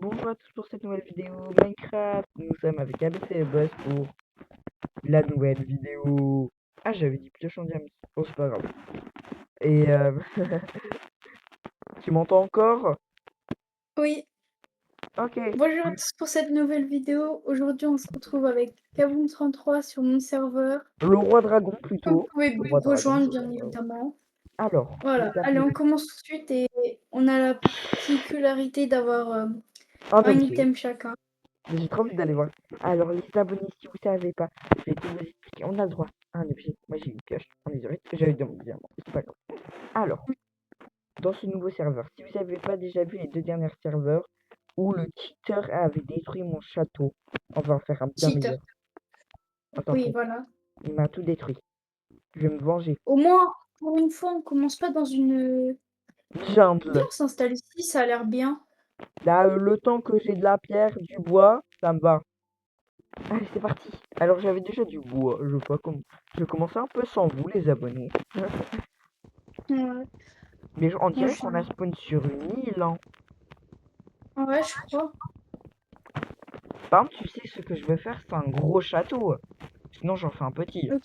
bonjour à tous pour cette nouvelle vidéo Minecraft. Nous sommes avec ABC et Boss pour la nouvelle vidéo. Ah, j'avais dit pioche en diamant. Oh, c'est pas grave. Et tu m'entends encore? Oui, Ok. bonjour à tous pour cette nouvelle vidéo. Aujourd'hui, on se retrouve avec Kaboom33 sur mon serveur. Le roi dragon Vous plutôt. pouvez Le me roi dragon. rejoindre, bien évidemment. Alors, Voilà, les allez, on abonnés. commence tout de suite et on a la particularité d'avoir Un un objet. item chacun. J'ai trop envie d'aller voir. Alors, les abonnés, si vous savez pas, je vais tout vous expliquer. On a le droit à un objet. Moi, j'ai une pioche. On est désolé, j'avais dans mon diamant. C'est pas grave. Alors, dans ce nouveau serveur, si vous n'avez pas déjà vu les deux derniers serveurs où le cheater avait détruit mon château, on va en faire un bien Cheater. meilleur. Attends, Oui, voilà. il m'a tout détruit. Je vais me venger. Au moins, pour une fois, on commence pas dans une... Bien, Jungle. on s'installe ici, ça a l'air bien. Là, le temps que j'ai de la pierre, du bois, ça me va. Allez, c'est parti. Alors, j'avais déjà du bois. Je sais pas comment. Je commençais un peu sans vous, les abonnés. Ouais, Mais on moi, dirait qu'on a spawn sur une île, hein. ouais, je crois. Par contre, tu sais, ce que je veux faire, c'est un gros château. Sinon, j'en fais un petit. Ok.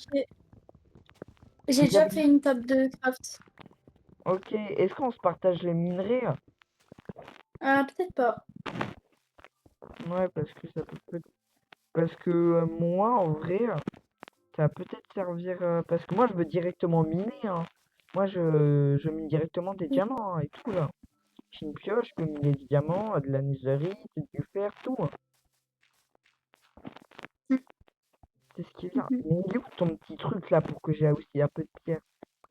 J'ai Les déjà abonnés. fait une table de craft. Ok, est-ce qu'on se partage les minerais? Ah, peut-être pas. Ouais, parce que ça peut parce que moi, en vrai, ça va peut-être servir. Parce que moi, je veux directement miner, hein. Moi, je mine directement des diamants, hein, et tout, là. J'ai une pioche, je peux miner des diamants, de la netherite, du fer, tout, hein. C'est ce qui vient. Mais il est où ton petit truc, là, pour que j'ai aussi un peu de pierre?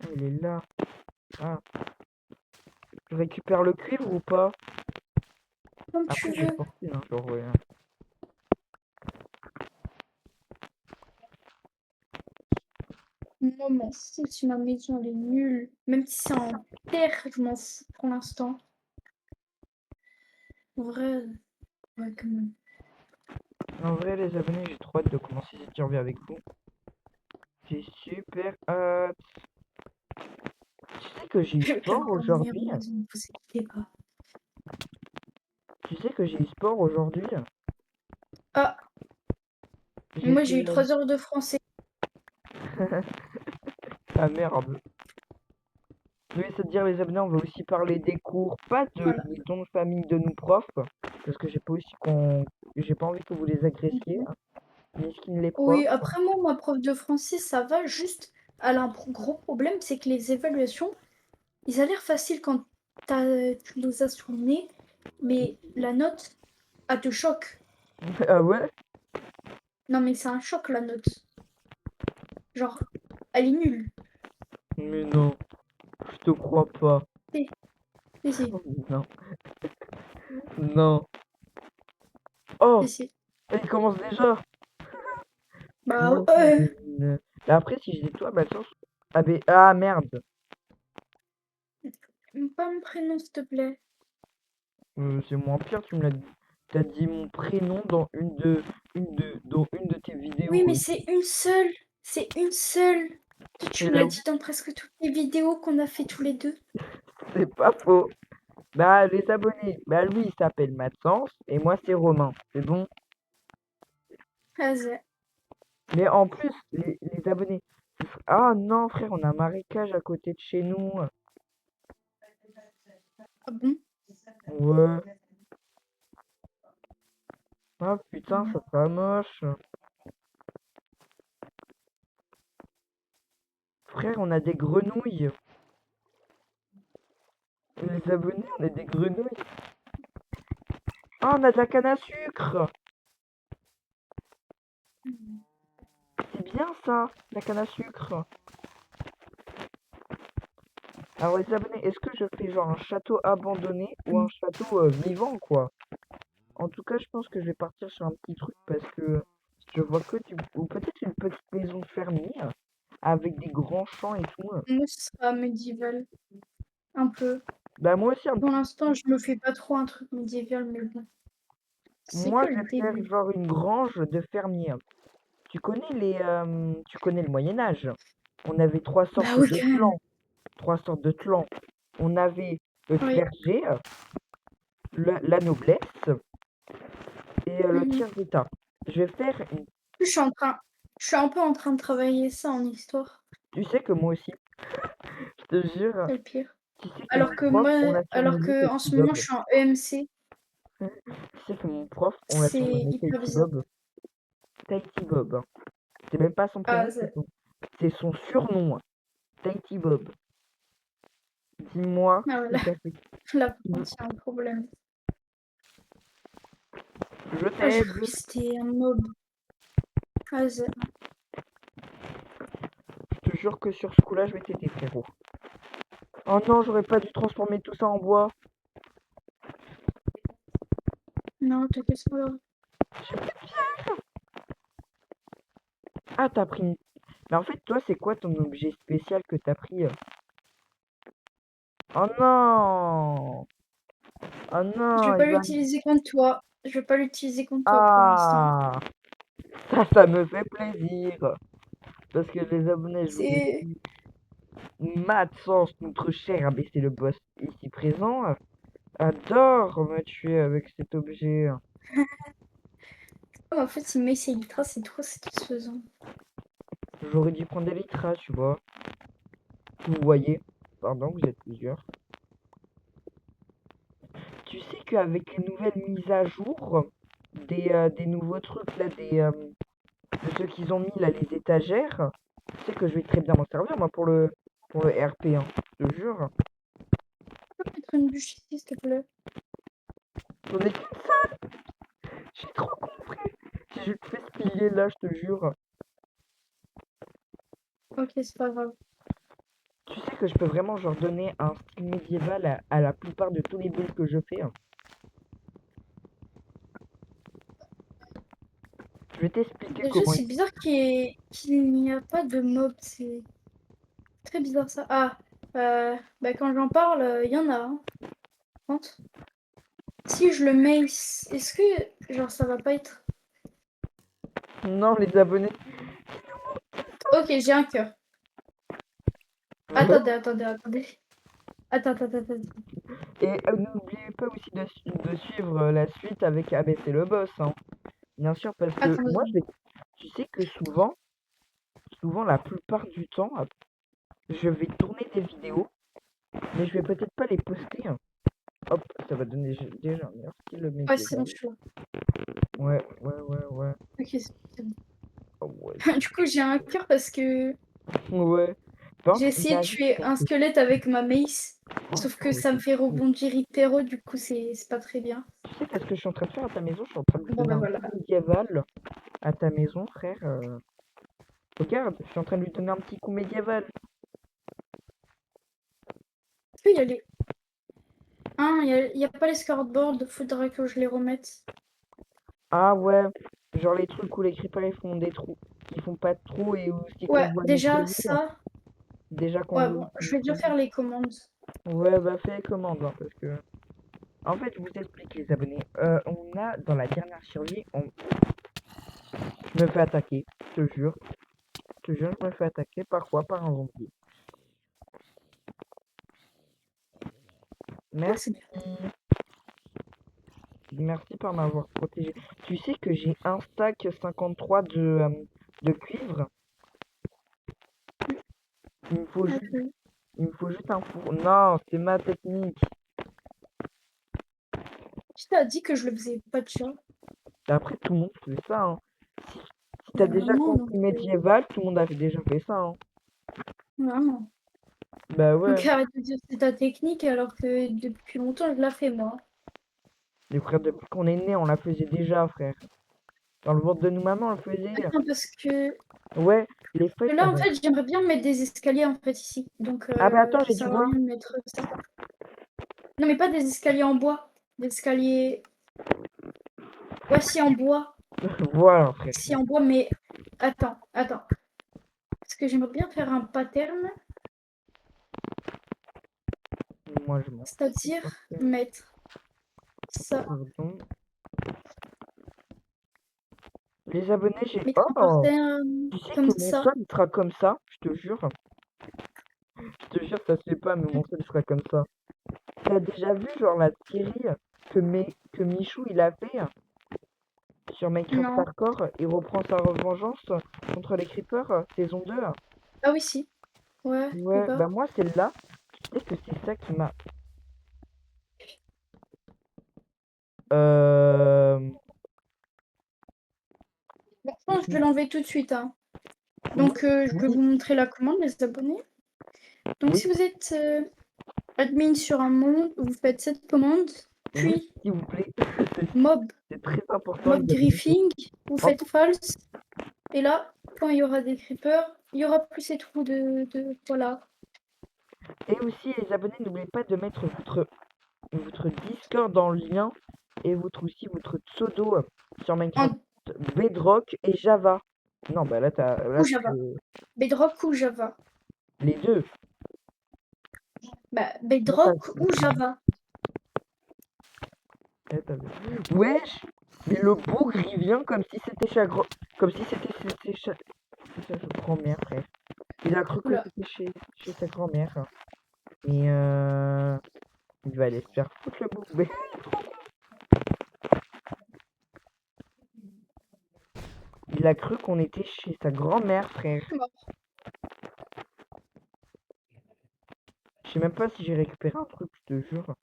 Ah, il est là. Ah. Je récupère le cuivre ou pas? Comme tu Après, j'ai veux. forcé, hein, genre, ouais. Moi, m'en fous si ma maison elle est nulle. Même si c'est en terre, je m'en fous pour l'instant. En vrai, ouais, quand même. En vrai, les abonnés, j'ai trop hâte de commencer cette survie avec vous. J'ai super hâte. Tu sais que j'ai eu Je vais la sport dernière aujourd'hui? maison, vous inquiétez pas. Tu sais que j'ai eu sport aujourd'hui? Ah, J'ai moi j'ai eu fait... 3 heures de français. Ah merde. Oui, c'est-à-dire les abonnés, on va aussi parler des cours, pas de Voilà. des dons de famille de nos profs, parce que j'ai pas aussi qu'on... J'ai pas envie que vous les agressiez, Mhm. hein, ni skin les Oui, profs. après moi, ma prof de français, ça va. Juste, elle a un gros problème, c'est que les évaluations, ils ont l'air faciles quand tu les as sous le nez, mais la note, elle te choque. Ah ouais? Non, mais c'est un choc la note. Genre, elle est nulle. Mais non, je te crois pas. Si, si, si, Non, non. Oh, si, si. il commence déjà. Bah Moi, ouais. après, si je dis toi, bah attends. Ah, ah merde. Pas mon prénom, s'il te plaît. C'est moins pire, tu me l'as dit. T'as dit mon prénom dans dans une de tes Oui, vidéos. mais c'est une seule. C'est une seule. Toi, Et tu me là, l'as dit dans presque toutes les vidéos qu'on a fait tous les deux. c'est pas faux. Bah, les abonnés. Bah, lui, il s'appelle Maxence et moi, c'est Romain. C'est bon. Vas-y. Mais en plus, les abonnés. Ah non, frère, on a un marécage à côté de chez nous. Ah bon? Ouais. Ah putain, ça sera moche. Frère, on a des grenouilles. Les abonnés, on a des grenouilles. Ah, on a de la canne à sucre. C'est bien ça, la canne à sucre. Alors les abonnés, est-ce que je fais genre un château abandonné ou un château vivant quoi? En tout cas, je pense que je vais partir sur un petit truc parce que je vois que du... Ou peut-être une petite maison de fermier avec des grands champs et tout. Moi, ce sera médiéval. Un peu. Bah moi aussi, Pour l'instant, je me fais pas trop un truc médiéval, mais bon. C'est moi que je le vais faire début. genre une grange de fermier. Tu connais tu connais le Moyen Âge. On avait trois Bah sortes oui, de quand même. clans. Trois sortes de clans. On avait le Oui. clergé, la noblesse et le Mhm. tiers état. Je vais faire une... Je suis en train, je suis un peu en train de travailler ça en histoire. Tu sais que moi aussi, je te jure, C'est le pire. tu sais que Alors mon que prof, on moi, l'a alors surnommé que en Tahiti ce moment, je Bob. suis en EMC. Tu sais que mon prof, on l'a C'est surnommé hyper Tahiti bizarre. Bob. Tahiti Bob, hein. C'est même pas son Ah, prénom, c'est son surnom, hein. Tahiti Bob. Dis-moi ah ouais, si ça fait... là, par contre, il y a un problème. Je Ah, j'ai cru t'aide. que c'était un mob. Ah, Je te jure que sur ce coup-là, je vais t'aider, frérot. Oh non, j'aurais pas dû transformer tout ça en bois. non, t'inquiète pas. Ah, t'as pris une... Mais en fait, toi, c'est quoi ton objet spécial que t'as pris? Oh non! Oh Je vais non, pas il va... l'utiliser contre toi. Je vais pas l'utiliser contre toi pour l'instant. Ah! Ça me fait plaisir. Parce que les abonnés, je vous le C'est... dis, Matsens, notre cher ABC le boss ici présent, adore me tuer avec cet objet. Oh, en fait, si Mace et Lytra, c'est trop satisfaisant. J'aurais dû prendre des litras, tu vois. Vous voyez. Pardon, vous êtes plusieurs. Tu sais qu'avec les nouvelles mises à jour, des nouveaux trucs, là, de ceux qu'ils ont mis, là, les étagères, tu sais que je vais très bien m'en servir, moi, pour le RP, hein, je te jure. Tu peux mettre une bûche ici, s'il te plaît? J'en ai qu'une seule. J'ai trop compris. Si je te fais spiller, là, je te jure. Ok, c'est pas grave. Tu sais que je peux vraiment, genre, donner un style médiéval à la plupart de tous les builds que je fais, hein. Je vais t'expliquer Déjà, comment... c'est bizarre qu'il n'y a pas de mob. C'est très bizarre ça. Ah, bah quand j'en parle, il y en a. Hein. Compte. Si je le mets, est-ce que genre ça va pas être... Non, les abonnés... Ok, j'ai un cœur. Attendez, attendez, attendez. Attends. Et n'oubliez pas aussi de suivre la suite avec ABC le boss, hein. Bien sûr, parce que Attends, moi, tu sais que souvent, la plupart du temps, je vais tourner des vidéos, mais je vais peut-être pas les poster, hein. Hop, ça va donner déjà un meilleur style ouais, c'est bon, médiéval. je suis là. Ouais. Ok, c'est bon. Oh, ouais. Du coup, j'ai un cœur parce que Ouais. Par j'ai contre, essayé de imagine tuer qu'on un fait... squelette avec ma mace. Oh, Sauf ça que aurait ça me été fait fou. rebondir hyper haut, du coup, c'est pas très bien. Tu sais qu'est-ce que je suis en train de faire à ta maison? Je suis en train de lui Bon, donner ben un voilà. petit médiéval à ta maison, frère. Regarde, je suis en train de lui donner un petit coup médiéval. Est-ce qu'il y a les... Hein, il y a pas les scoreboards, faudrait que je les remette. Ah ouais, genre les trucs où les creepers ils font des trous, ils font pas de trous et aussi qu'on Ouais, voit notre déjà vie, ça. déjà qu'on Ouais, voit bon, je vais notre déjà vie. faire les commandes. Ouais, bah fais commande, hein, parce que... En fait, je vous explique les abonnés. On a, dans la dernière survie, je me fais attaquer, je me fais attaquer parfois par un zombie. Ah, c'est Merci, bien. merci par m'avoir protégé. Tu sais que j'ai un stack 53 de cuivre. Il me faut juste, Ok. il me faut juste un four. Non, c'est ma technique. Qui t'a dit que je le faisais pas déjà? Après, tout le monde fait ça, hein. Si t'as déjà Vraiment, donc... compris médiéval, tout le monde a déjà fait ça, hein. Vraiment. Bah ouais, Donc arrête de dire que c'est ta technique alors que depuis longtemps je la fais moi. les frères, depuis qu'on est né, on la faisait déjà, frère. Dans le ventre de nos mamans, on le faisait. Attends, parce que Ouais, les fêtes là en avant. fait j'aimerais bien mettre des escaliers en fait ici. Donc Ah bah attends, ça j'ai du sert à bois. rien de mettre ça. Non mais pas des escaliers en bois. Des escaliers. Ouais si en bois. Voilà, frère. Si en bois mais attends. Parce que j'aimerais bien faire un pattern. Moi, je m'en C'est-à-dire fous. mettre ça. Pardon. Les abonnés, j'ai... Mettre un Oh! pattern Tu sais comme que mon ça. sol, il sera comme ça, je te jure. Je te jure, ça se fait pas, mais mon sol sera comme ça. T'as déjà vu, genre, la série? que Michou il a fait sur Minecraft Non. Hardcore, il reprend sa revanche contre les creepers, saison 2. Ah oui, si. Ouais, plus Ouais, bah bas. moi celle-là, peut-être que c'est ça qui m'a. Euh... Bon, je pense que je vais l'enlever tout de suite, hein. Donc, je vais Oui, vous montrer la commande, les abonnés. Donc, oui, si vous êtes admin sur un monde, vous faites cette commande, oui, puis s'il vous plaît. mob, C'est très important mob les abonnés. griefing, vous Hop. faites false, et là, quand il y aura des creepers, il y aura plus ces trous voilà. Et aussi les abonnés, n'oubliez pas de mettre votre Discord dans le lien et aussi votre pseudo sur Minecraft En, Bedrock et Java. Non, bah ou là tu Java. peux Bedrock ou Java. les deux. Bah, Là, t'as- Bedrock ou Java. là, Wesh, mais le bougre il vient comme si c'était comme si c'était sa grand-mère, frère. Il a cru que Oula. c'était chez sa grand-mère. Mais il va aller se faire foutre le bougre. Mais il a cru qu'on était chez sa grand-mère, frère. Mort. Je sais même pas si j'ai récupéré un truc, je te jure.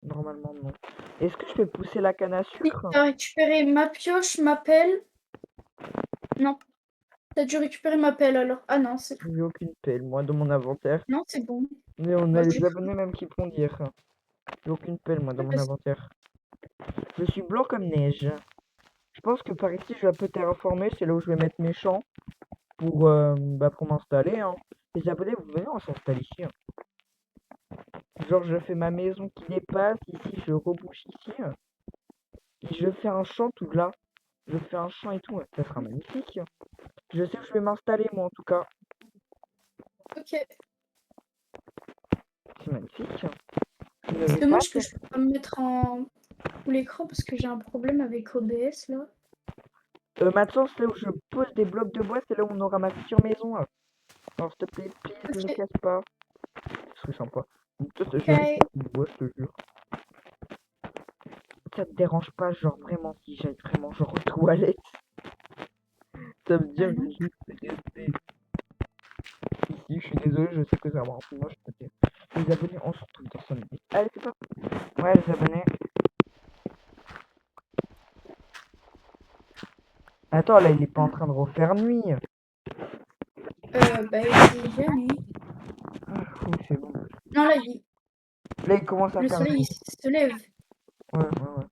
Normalement, non. Est-ce que je fais pousser la canne à Si, sucre? t'as récupéré ma pioche, ma pelle. Non, t'as dû récupérer ma pelle alors. Ah non, c'est J'ai aucune pelle, moi, dans mon inventaire. non, c'est bon. Mais on a Moi, j'ai les cru. abonnés même qui pourront dire. J'ai aucune pelle, moi, dans mon Parce inventaire. Je suis blanc comme neige. Je pense que par ici, je vais un peu terraformer. C'est là où je vais mettre mes champs pour m'installer. Hein. Les abonnés, vous venez, on s'installe ici. Hein. Genre, je fais ma maison qui dépasse. Ici, je rebouche ici. Et je fais un champ tout là. Je fais un champ et tout. Ça sera magnifique. Je sais où je vais m'installer, moi, en tout cas. ok. C'est magnifique. Je ne C'est vais pas dommage que faire. je peux pas me mettre en full écran parce que j'ai un problème avec OBS là. Maintenant, c'est là où je pose des blocs de bois. C'est là où on aura ma future maison. Alors, s'il te plaît, please, ne Ok. casse pas. Ce serait sympa. Toi, j'ai Ok. une bois, je te jure. Ça te dérange pas, genre vraiment, si j'aille vraiment, genre aux toilettes. Ça veut Ah dire non. juste rester ici. Je suis désolé, je sais que ça va avoir un peu moche, peut-être. Les abonnés, on se retrouve dans son idée. Allez, c'est pas. Ouais, les abonnés. Attends, là, il est pas en train de refaire nuit. Bah il est déjà nuit. Ah, fou, c'est bon. Non là, Là, il commence à le faire soleil il jour. se lève. Ouais, ouais, ouais.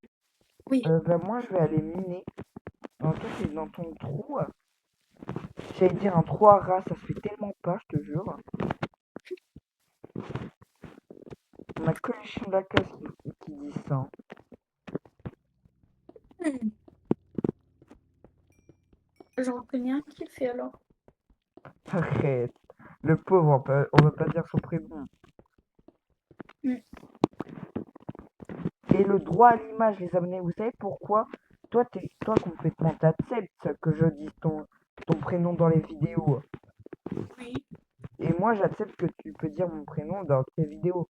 Oui. Bah, moi, je vais aller miner. Non, toi, c'est dans ton trou. J'allais dire un trou à rats, ça se fait tellement pas, je te jure. On a que les chiens de la casse qui disent ça. Hein. Hmm. J'en connais un qui le fait alors. Arrête. Le pauvre, on va pas dire son prénom. Hmm. Et le droit à l'image, les abonnés, vous savez pourquoi? Toi complètement t'acceptes que je dise ton prénom dans les vidéos. Oui. Et moi j'accepte que tu peux dire mon prénom dans tes vidéos.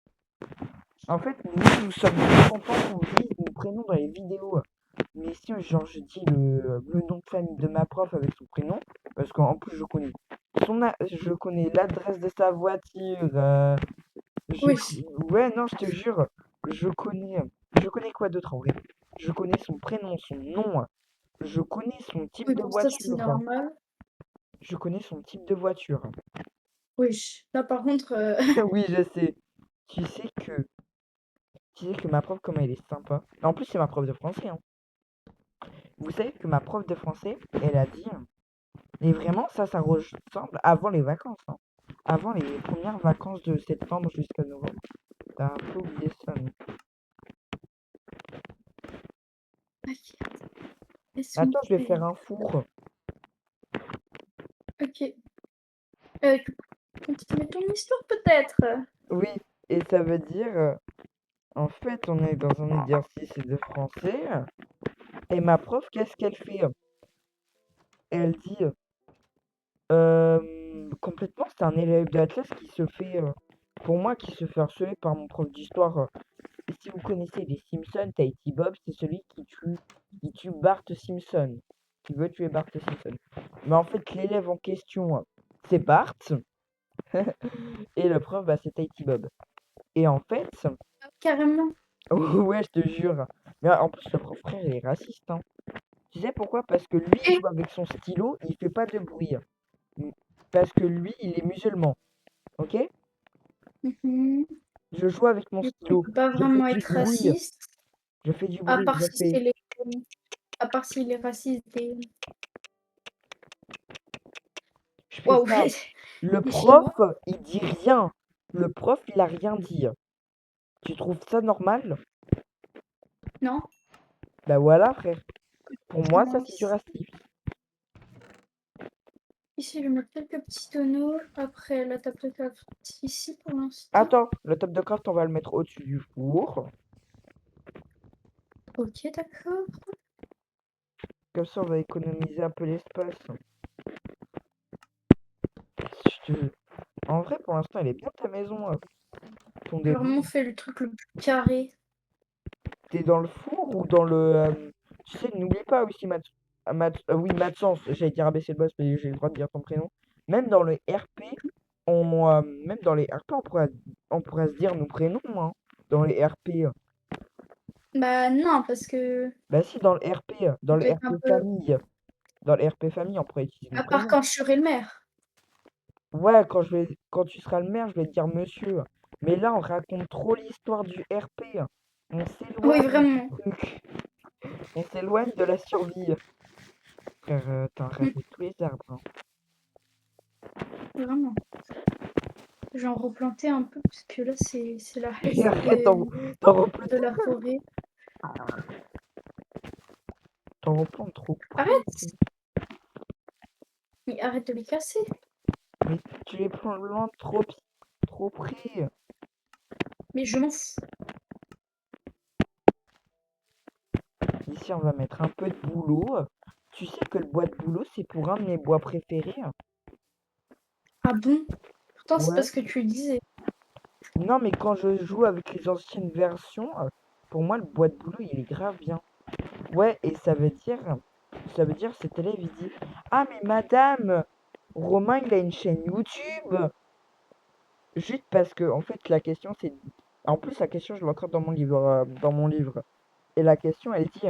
En fait, nous sommes très contents qu'on dise mon prénom dans les vidéos. Mais si genre je dis le nom de famille de ma prof avec son prénom, parce qu'en plus je connais l'adresse de sa voiture, je Oui. ouais non je te jure, je connais je connais quoi d'autre en vrai? Je connais son prénom, son nom, je connais son type Oui, de bon, ça c'est voiture, normal. je connais son type de voiture. Oui. Là par contre, Oui, je sais. Tu sais que tu sais que ma prof comment elle est sympa. En plus c'est ma prof de français hein. Vous savez que ma prof de français, elle a dit et vraiment ça ressemble avant les vacances hein. Avant les premières vacances de septembre jusqu'à novembre. T'as un peu oublié ça, non? laisse-moi Attends, je vais faire faire. un four. Ok. Tu peux continuer ton histoire peut-être? Oui, et ça veut dire, en fait, on est dans un exercice de français, et ma prof, qu'est-ce qu'elle fait? Elle dit, complètement, c'est un élève de la classe qui se fait, pour moi qui se fait harceler par mon prof d'histoire. Si vous connaissez les Simpsons, Tahiti Bob, c'est celui qui tue Bart Simpson, qui veut tuer Bart Simpson. Mais en fait, l'élève en question, c'est Bart, et le prof, bah, c'est Tahiti Bob. Et en fait, Carrément. ouais, je te jure. Mais en plus, le prof frère, il est raciste, hein. Tu sais pourquoi? Parce que lui, il Et joue avec son stylo, il fait pas de bruit. Parce que lui, il est musulman, ok? mhm, Je joue avec mon du coup, il stylo, peut pas je fais vraiment du être bruit, raciste, je fais du à bruit, part je si fais... c'est les à part s'il est raciste et Je fais waouh! ça. Le Et chez prof, moi? il dit rien. Le prof, il a rien dit. Tu trouves ça normal? Non? Bah voilà, frère. Pour moi, ça, Moi, c'est du racisme. ici, je vais mettre quelques petits tonneaux. Après, la table de craft ici pour l'instant. Attends, le top de craft, on va le mettre au-dessus du four. Ok, d'accord. Comme ça, on va économiser un peu l'espace. Je te- En vrai, pour l'instant, elle est bien ta maison. Ton J'ai début. vraiment fait le truc le plus carré. T'es dans le four ou dans le... Tu sais, n'oublie pas aussi, oui, Maxence, j'allais dire abaisser le boss, mais j'ai le droit de dire ton prénom. Même dans le RP, même dans les RP, on pourra se dire nos prénoms, hein. Dans les RP. Bah non, parce que Bah si, dans le RP, dans ça le peut être un RP peu. famille. Dans le RP famille, on pourrait utiliser nos À part prénoms. quand je serai le maire. Ouais, quand tu seras le maire, je vais te dire monsieur. Mais là, on raconte trop l'histoire du RP. On Oui, s'éloigne du vraiment. truc. On s'éloigne de la survie. Frère, t'as Mm, rasé tous les arbres, hein. vraiment. J'en replanter un peu parce que là, c'est la Et haisse après, t'en replantes, de la forêt. t'en replantes trop près. Arrête! Mais arrête de les casser. Mais tu les plantes trop près. Mais je m'en fous. Ici, on va mettre un peu de bouleau. Tu sais que le bois de bouleau, c'est pour un de mes bois préférés. Ah bon? Pourtant, c'est Ouais. parce que tu le disais. Non, mais quand je joue avec les anciennes versions, pour moi, le bois de bouleau, il est grave bien. Ouais, et ça veut dire, cet élève, il dit, ah, mais madame, Romain, il a une chaîne YouTube. Juste parce que, en fait, la question, c'est... En plus, la question, je l'ai encore dans mon livre. Et la question, elle dit,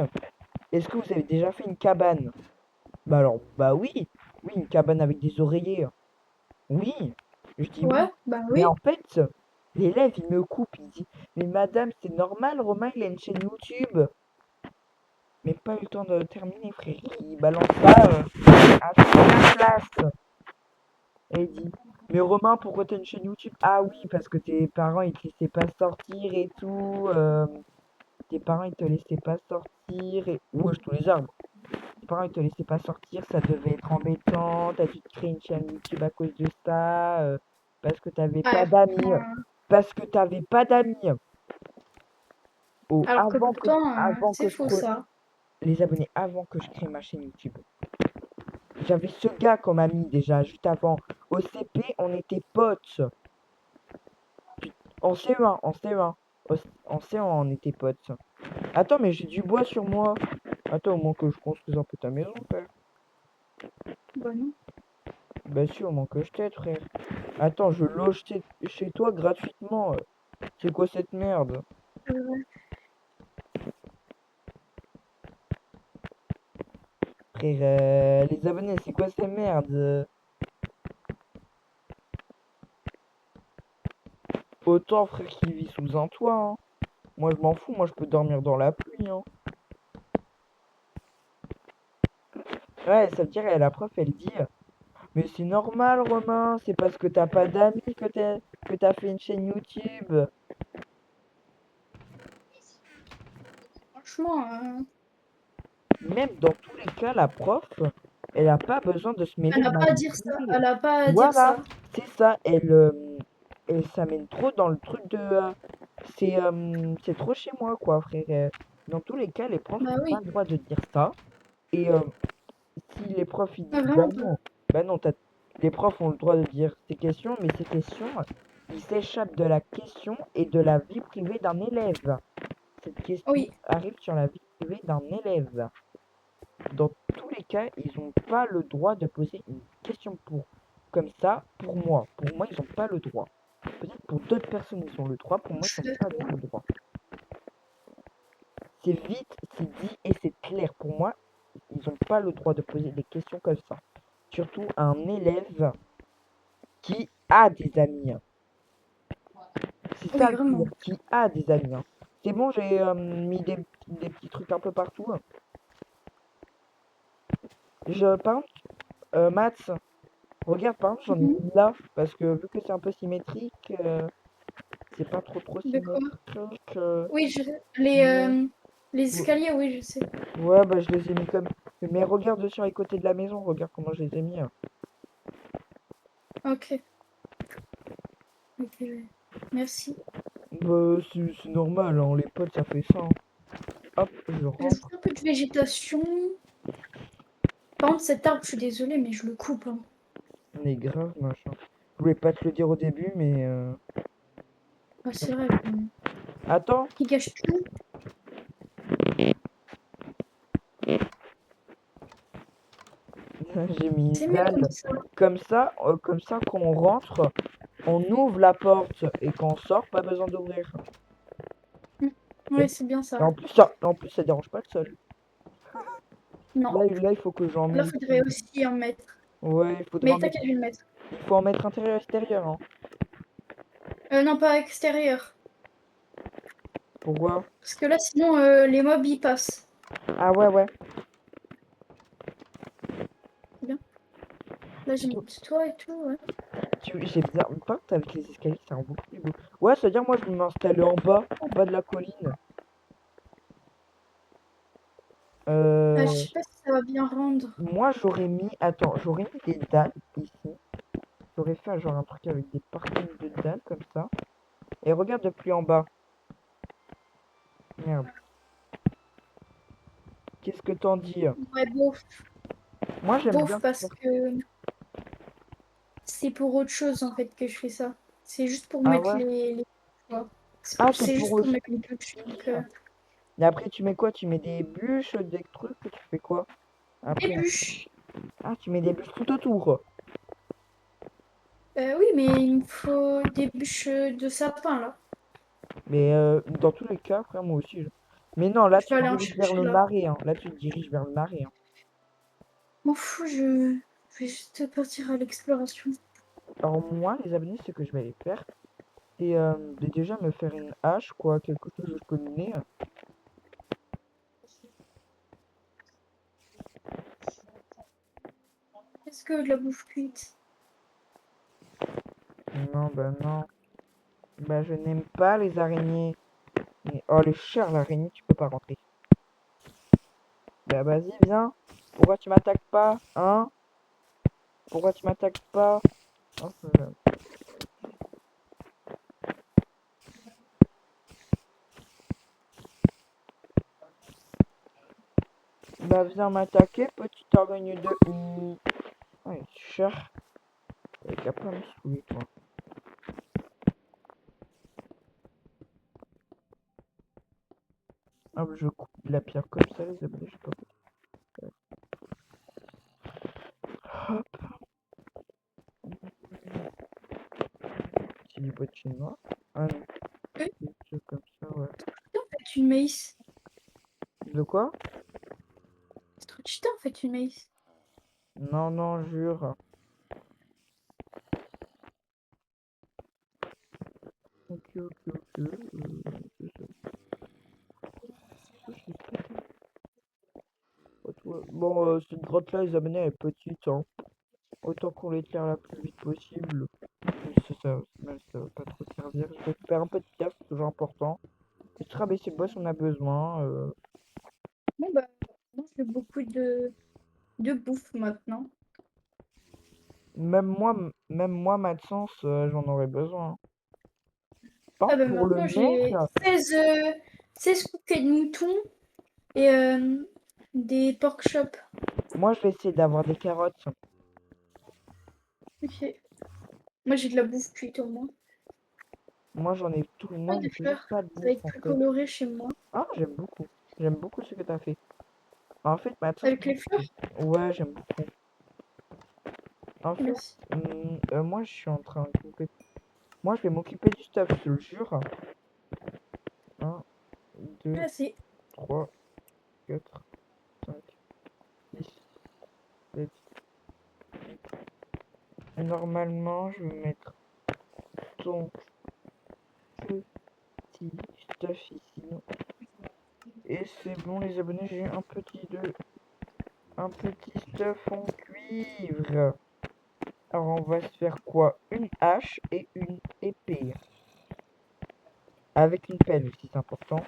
est-ce que vous avez déjà fait une cabane? Bah alors, bah oui. Oui, une cabane avec des oreillers. Oui. Je dis oui. Ouais, bah Mais oui. en fait, l'élève, il me coupe, il dit, mais madame, c'est normal, Romain, il a une chaîne YouTube. Mais pas eu le temps de terminer, frère. Il balance ça à toute la place. Et il dit, mais Romain, pourquoi t'as une chaîne YouTube? Ah oui, parce que tes parents, ils te laissaient pas sortir et tout. Tes parents, ils te laissaient pas sortir. Et... Wesh, tous les arbres. Tes parents, ils te laissaient pas sortir, ça devait être embêtant. T'as dû te créer une chaîne YouTube à cause de ça. Parce que t'avais pas Ouais, d'amis. franchement. Parce que t'avais pas d'amis. Oh, Alors que pourtant, avant c'est que je faux ça. les abonnés, avant que je crée ma chaîne YouTube. J'avais ce gars comme ami déjà, juste avant. Au CP, on était potes. En CE1, en CE1. En CE1, on était potes. Attends, mais j'ai du bois sur moi. Attends, au moins que je construise un peu ta maison, frère. Bah non. Bah si, au moins que je t'aide, frère. Attends, je loge chez toi gratuitement. C'est quoi cette merde? Ouais. Frère, les abonnés, c'est quoi ces merdes? Autant, frère, qui vit sous un toit, hein. Moi, je m'en fous, moi, je peux dormir dans la pluie, hein. Ouais, ça veut dire, la prof, elle dit, mais c'est normal, Romain, c'est parce que t'as pas d'amis que t'as fait une chaîne YouTube. Franchement, Même dans tous les cas, la prof, elle a pas besoin de se mêler elle de n'a ma pas à vie dire ça. privée. Elle a pas à dire Voilà, ça. c'est ça, elle s'amène trop dans le truc de... c'est trop chez moi, quoi, frère. Dans tous les cas, les profs Bah n'ont pas oui. le droit de dire ça. Et si les profs, ils Ouais, disent, vraiment pas. bah non, les profs ont le droit de dire ces questions, mais ces questions, qui s'échappe de la question et de la vie privée d'un élève. Cette question Oui, arrive sur la vie privée d'un élève. Dans tous les cas, ils n'ont pas le droit de poser une question comme ça pour moi. Pour moi, ils n'ont pas le droit. Peut-être pour d'autres personnes, ils ont le droit. Pour moi, je ils suis n'ont pas d'accord. le droit. C'est vite, c'est dit et c'est clair. Pour moi, ils n'ont pas le droit de poser des questions comme ça. Surtout un élève qui a des amis. C'est ça Oui, le vraiment. pire, qui a des amis. C'est bon, j'ai mis des petits trucs un peu partout. Par exemple, Maths, regarde, par exemple, j'en ai Mhm. mis là, parce que vu que c'est un peu symétrique, c'est pas trop De quoi? symétrique. Oui, Ouais, les ouais, escaliers, oui, je sais. ouais, bah je les ai mis comme. Mais regarde sur les côtés de la maison, regarde comment je les ai mis. Ok, ok, ouais. Merci. Bah, c'est normal, hein, les potes, ça fait ça. Hop, je J'ajoute rentre. un peu de végétation. Par contre, cet arbre, je suis désolée, mais je le coupe, hein. On est grave, machin. Je voulais pas te le dire au début, mais. Ah, c'est vrai, quand même. Attends, Il gâche tout. j'ai mis une C'est mieux comme dalle. ça. Comme ça, quand on rentre, on ouvre la porte et quand on sort, pas besoin d'ouvrir. Mm. Et, Ouais, c'est bien et ça. en plus, ça dérange pas le sol. Non. Là, il faut que j'en Là, mette. faudrait aussi en mettre. Ouais, il faudra Mais en mettre. t'inquiète, je vais le mettre. Il faut en mettre intérieur et extérieur, hein. Non, pas extérieur. Pourquoi? Parce que là, sinon, les mobs, y passent. Ah ouais, ouais. C'est bien. Là, j'ai mis du toit et tout, ouais. J'ai bizarre. Par contre, avec les escaliers, ça rend beaucoup plus beau. Ouais, c'est-à-dire, moi, je vais m'installer en bas de la colline. Je Euh, sais pas si ça va bien rendre. moi, j'aurais mis. Attends, j'aurais mis des dalles ici. J'aurais fait genre un truc avec des parties de dalles comme ça. Et regarde depuis en bas. Merde. Qu'est-ce que t'en dis? Ouais, beauf. Moi, j'aime Beauf, bien parce faire. que c'est pour autre chose, en fait, que je fais ça. C'est juste pour Ah mettre ouais? les... ouais. Ah, c'est C'est pour juste pour aussi. mettre les bûches. Donc, Et après, tu mets quoi? Tu mets des bûches, des trucs, tu fais quoi? des Après, bûches. ah, tu mets des bûches tout autour. Oui, mais il me faut des bûches de sapin, là. Mais dans tous les cas, frère, moi aussi. Mais non, là, Je tu vais te aller en diriges vers chercher, le là. marais, hein. Là, tu te diriges vers le marais, hein. M'en fous, je vais juste partir à l'exploration. Alors, moi, les abonnés, ce que je vais aller faire, c'est déjà me faire une hache, quoi, quelque chose que je peux mener. Est-ce que de la bouffe cuite? Non, bah non. Bah, je n'aime pas les araignées. Mais, oh, les chers, l'araignée, tu peux pas rentrer. Bah, vas-y, viens. Pourquoi tu m'attaques pas, hein? Pourquoi tu m'attaques pas? Oh, bah, viens m'attaquer, petite araignée de... Ouais, cher. T'as qu'à pas me saouler, toi. Hop, je coupe la pierre comme ça, les abonnés, je sais pas. Hop, c'est du bois de chinois. Ah non, Oui, des trucs comme ça, ouais. en fait, une maïs. De quoi? C'est trop cheaté, en fait, une maïs. Non, non, jure. Ok, ok, ok. Je sais pas, je sais pas. Bon, cette grotte-là, les abonnés, elle est petite, hein. Autant qu'on l'éclaire la plus vite possible. Ça va pas trop servir. Je récupère un peu de pierre, c'est toujours important. Juste rabaisser le boss, on a besoin. Bon, bah, moi, je fais beaucoup de bouffe maintenant. Même moi, Maxence, j'en aurais besoin. Par Ah, contre, bah, pour le maintenant, mec, j'ai 16 bouquets de moutons et des pork chops. moi, je vais essayer d'avoir des carottes. Ok. Moi, j'ai de la bouffe cuite au moins. Moi, j'en ai tout. Moi, Pas j'ai de toujours fleurs. pas de Ça va bouffe, être en plus fait. coloré chez moi. Ah, j'aime beaucoup. J'aime beaucoup ce que t'as fait. En fait, maintenant, Avec les fleurs? ouais, j'aime beaucoup. En fait, Merci. moi, je suis en train de couper. Moi, je vais m'occuper du stuff, je te le jure. Un, 2, Merci. 3, 4, 5, 6, 7. Normalement, je vais mettre ton petit stuff ici. Et c'est bon, les abonnés, j'ai un petit stuff en cuivre. Alors, on va se faire quoi? Une hache et une épée. Avec une pelle aussi, c'est important.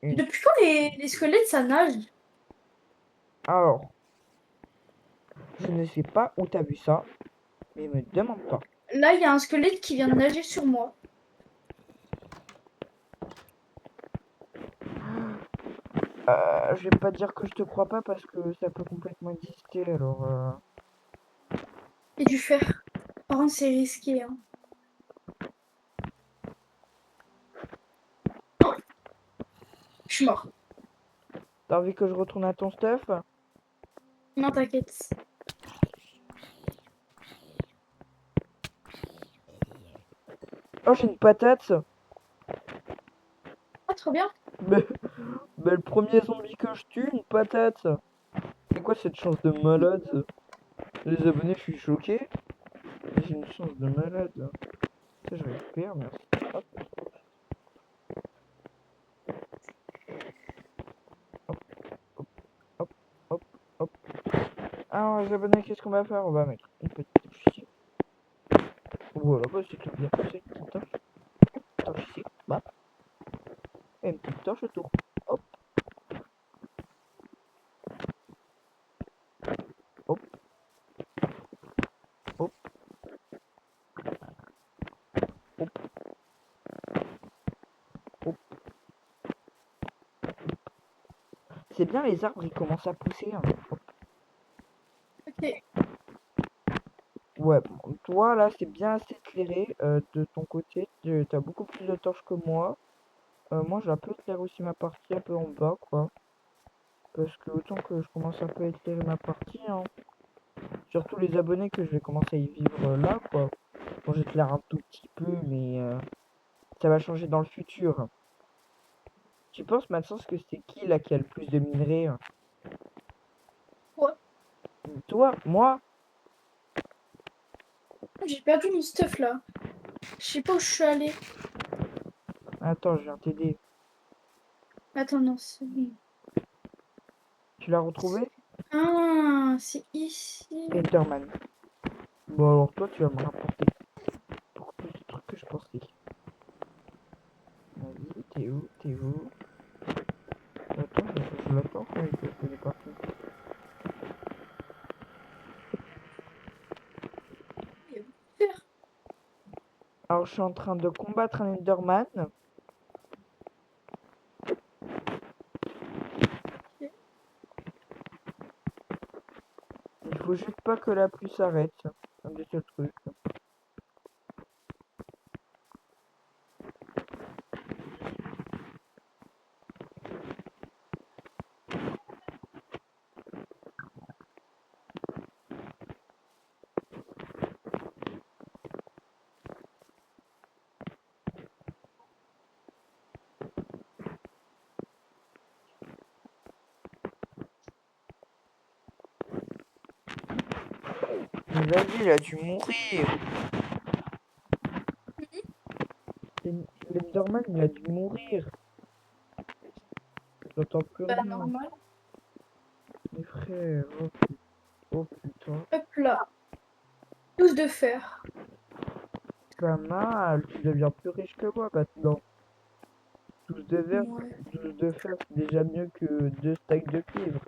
Depuis quand les squelettes, ça nage? Alors, je ne sais pas où t'as vu ça, mais me demande pas. Là, il y a un squelette qui vient de nager sur moi. Je vais pas dire que je te crois pas parce que ça peut complètement exister, alors... Et du fer. Par contre, c'est risqué, hein. Je suis mort. T'as envie que je retourne à ton stuff? Non, t'inquiète. Oh, j'ai une patate. Ah, trop bien. Mais, mais le premier zombie que je tue, une patate. C'est quoi cette chance de malade? Les abonnés, je suis choqué. J'ai une chance de malade. Ça, je récupère, merci. Hop, hop, hop, hop, hop, hop. Alors, les abonnés, qu'est-ce qu'on va faire? On va mettre une petite touche ici. Voilà, bah, c'est tout bien. C'est une petite touche. Touche ici. Bah. Et une petite touche autour. Hop, hop, hop, hop, hop. C'est bien, les arbres, ils commencent à pousser, hein. Hop. Ok. Ouais, bon, toi, là, c'est bien assez éclairé de ton côté. T'as beaucoup plus de torches que moi. Moi, j'ai un peu éclairé aussi ma partie, un peu en bas, quoi. Parce que autant que je commence un peu à éclairer ma partie, hein. Surtout les abonnés que je vais commencer à y vivre là, quoi. Bon, j'éclaire un tout petit peu, mais ça va changer dans le futur. Tu penses maintenant que c'est qui là qui a le plus de minerais? Ouais. Toi? Moi? J'ai perdu mon stuff là. Je sais pas où je suis allée. Attends, je viens t'aider. Attends, non, c'est bon. Tu l'as retrouvé? Ah, c'est ici. Enderman. Bon, alors toi, tu vas me rapporter beaucoup plus de trucs que je pensais. Vas-y, t'es où? T'es où? Attends, je l'attends quand il est parti. Il y a beaucoup de fer. Alors, je suis en train de combattre un Enderman. Ok. Il faut juste pas que la pluie s'arrête. C'est un des seuls trucs. Mais vas-y, il a dû mourir. L'Enderman, il a dû mourir. J'entends plus Bah, rien. normal. Mes frères, oh putain. Hop là. 12 de fer. Pas mal, tu deviens plus riche que moi maintenant. 12 de verre, Ouais. 12 de fer, c'est déjà mieux que 2 stacks de cuivre.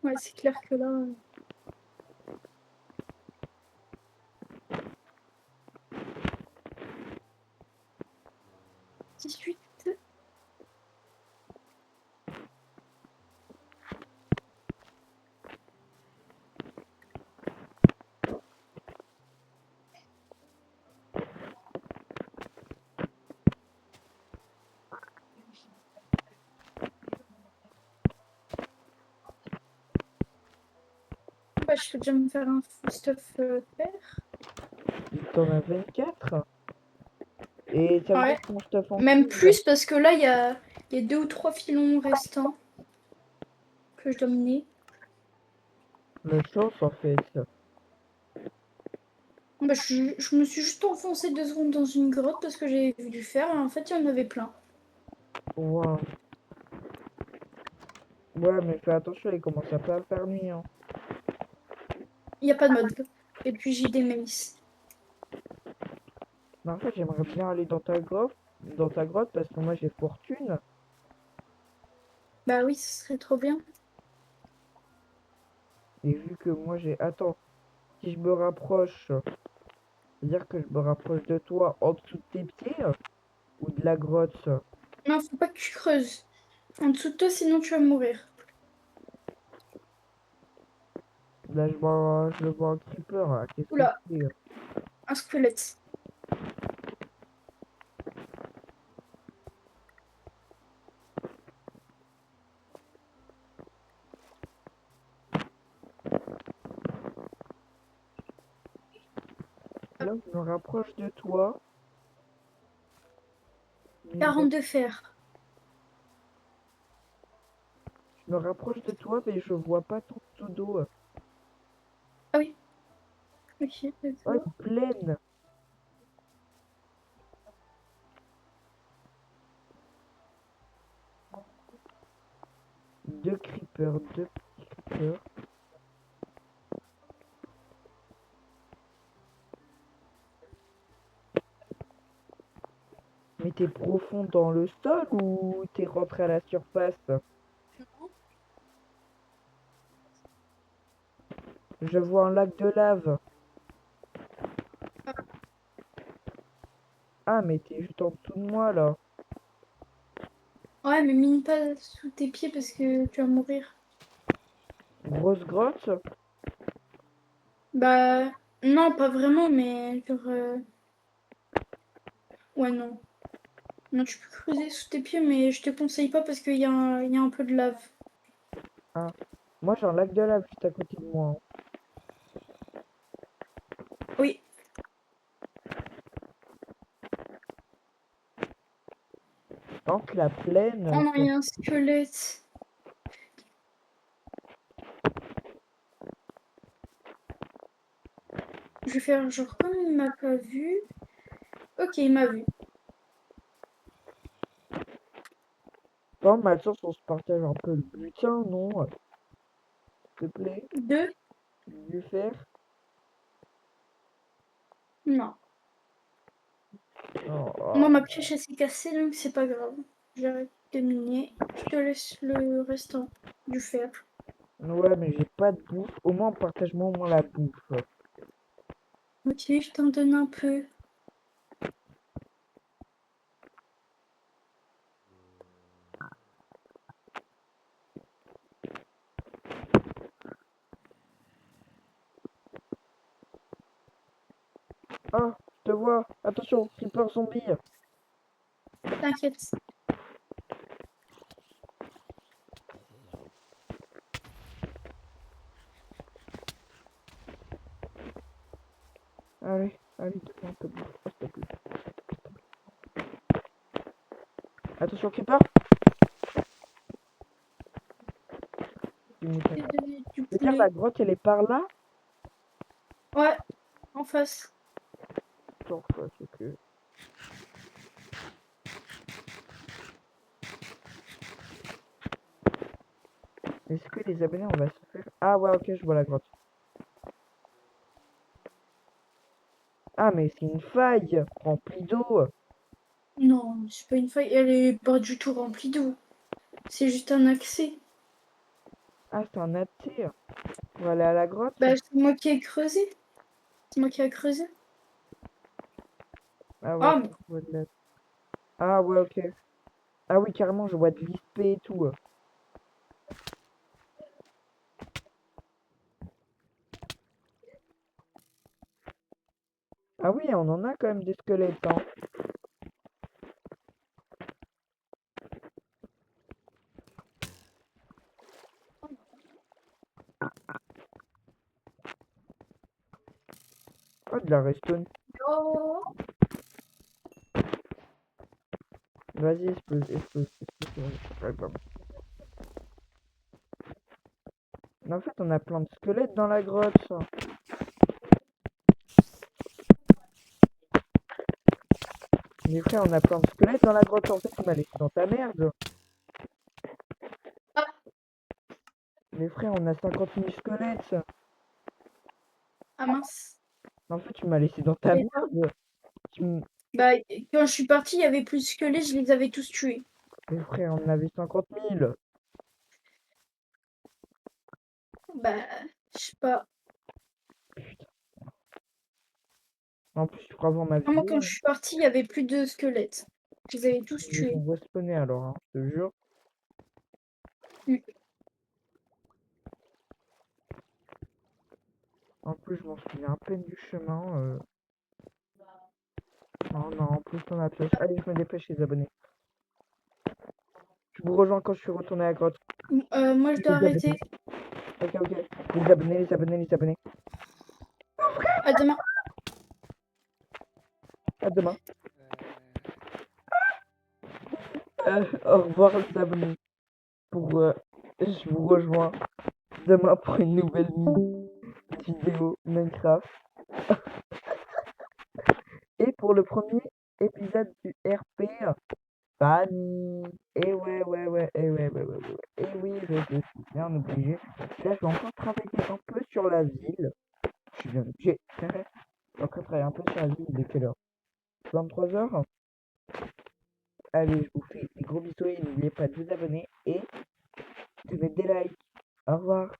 Ouais, c'est clair que là. 18. Bah, je peux déjà me faire un stuff fer. T'en as 24. Et ça veut Ouais. dire qu'on se tape en Même cuve. plus parce que là, il y a 2 ou 3 filons restants que je dois mener. La chance en fait. Bah, je me suis juste enfoncée 2 secondes dans une grotte parce que j'avais vu du fer et en fait, il y en avait plein. Waouh. Ouais, mais fais attention, il commence un peu à faire nuit. Hein. Il n'y a pas de mode. Et puis, j'ai des maïs. Mais en fait, j'aimerais bien aller dans ta grotte parce que moi j'ai fortune. Bah oui, ce serait trop bien. Et vu que moi j'ai. Attends, si je me rapproche, c'est-à-dire que je me rapproche de toi en dessous de tes pieds ou de la grotte. Non, faut pas que tu creuses. En dessous de toi, sinon tu vas mourir. Là, je vois un creeper. Là. Qu'est-ce que Oula, c'est? un squelette. Là, je me rapproche de toi. Mais 40 de fer. je me rapproche de toi, mais je vois pas ton pseudo. Ah oui, ok, Oh, d'accord. une plaine. Deux creepers, deux petits creepers. Mais t'es profond dans le sol ou t'es rentré à la surface? Je vois un lac de lave. Ah, mais t'es juste en dessous de moi là. Ouais, mais mine pas sous tes pieds parce que tu vas mourir. Grosse grotte? Bah, non, pas vraiment, mais genre. Ouais, non. Non, tu peux creuser sous tes pieds, mais je te conseille pas parce qu'il y a un peu de lave. Ah. Moi j'ai un lac de lave juste à côté de moi. Hein. Oui. Tant que la plaine. Oh non, il y a un squelette. Je vais faire genre comme il m'a pas vu. Ok, il m'a vu. Bon, maintenant on se partage un peu le butin, non? S'il te plaît. Deux? Du fer. Non. Oh, Moi, oh. ma pioche, elle s'est cassée, donc c'est pas grave. J'arrête de miner. Je te laisse le restant du fer. Ouais, mais j'ai pas de bouffe. Au moins, partage-moi au moins la bouffe. Ok, je t'en donne un peu. Ah, je te vois. Attention, creeper zombie. T'inquiète. Allez, allez, donne-moi un peu de bouffe. Oh, s'il te plaît. Attention, creeper. Du mouton. Du C'est-à-dire la poulet. grotte, elle est par là? Ouais, en face. Attends, c'est que... Est-ce que les abonnés, on va se faire... Ah ouais, ok, je vois la grotte. Ah, mais c'est une faille remplie d'eau. Non, c'est pas une faille. Elle est pas du tout remplie d'eau. C'est juste un accès. Ah, c'est un attir. On va aller à la grotte. Bah, c'est moi qui ai creusé. C'est moi qui ai creusé. Ah ouais, Ah, ok, je vois de la... Ah ouais, ok. Ah oui, carrément, je vois de l'ISP et tout. Ah oui, on en a quand même des squelettes, hein. il a respawn. Oh, Vas-y, explose, explose, explose. Ouais, pardon. Mais en fait, on a plein de squelettes dans la grotte, ça. Mais frère, on a plein de squelettes dans la grotte. En fait, tu m'as laissé dans ta merde. ah, Mais frère, on a 50 000 squelettes. ah mince. En fait, tu m'as laissé dans ta Et- merde. Tu m- Bah, quand je suis partie, il y avait plus de squelettes, je les avais tous tués. Mais frère, on en avait 50 000. Bah, je sais pas. En plus, tu feras voir ma Vraiment, vidéo. quand je suis partie, il y avait plus de squelettes. Je les avais tous Ils tués. vont respawner alors, hein, je te jure. Mm. En plus, je m'en souviens à peine du chemin. Non, non, en plus, on a pioche. Allez, je me dépêche, les abonnés. Je vous rejoins quand je suis retourné à la grotte. Moi, je dois Les abonnés. arrêter. Ok, ok. Les abonnés, les abonnés, les abonnés. À demain. À demain. Au revoir, les abonnés. Je vous rejoins demain pour une nouvelle vidéo Minecraft. Et pour le premier épisode du RP Fanny. Et ouais, ouais, ouais, et ouais, ouais, ouais, ouais. Et oui, je suis bien obligé. Là, je vais encore travailler un peu sur la ville. Je suis bien obligé. Je vais encore travailler un peu sur la ville. Il est quelle heure? 23h. Allez, je vous fais des gros bisous et n'oubliez pas de vous abonner et de mettre des likes. Au revoir.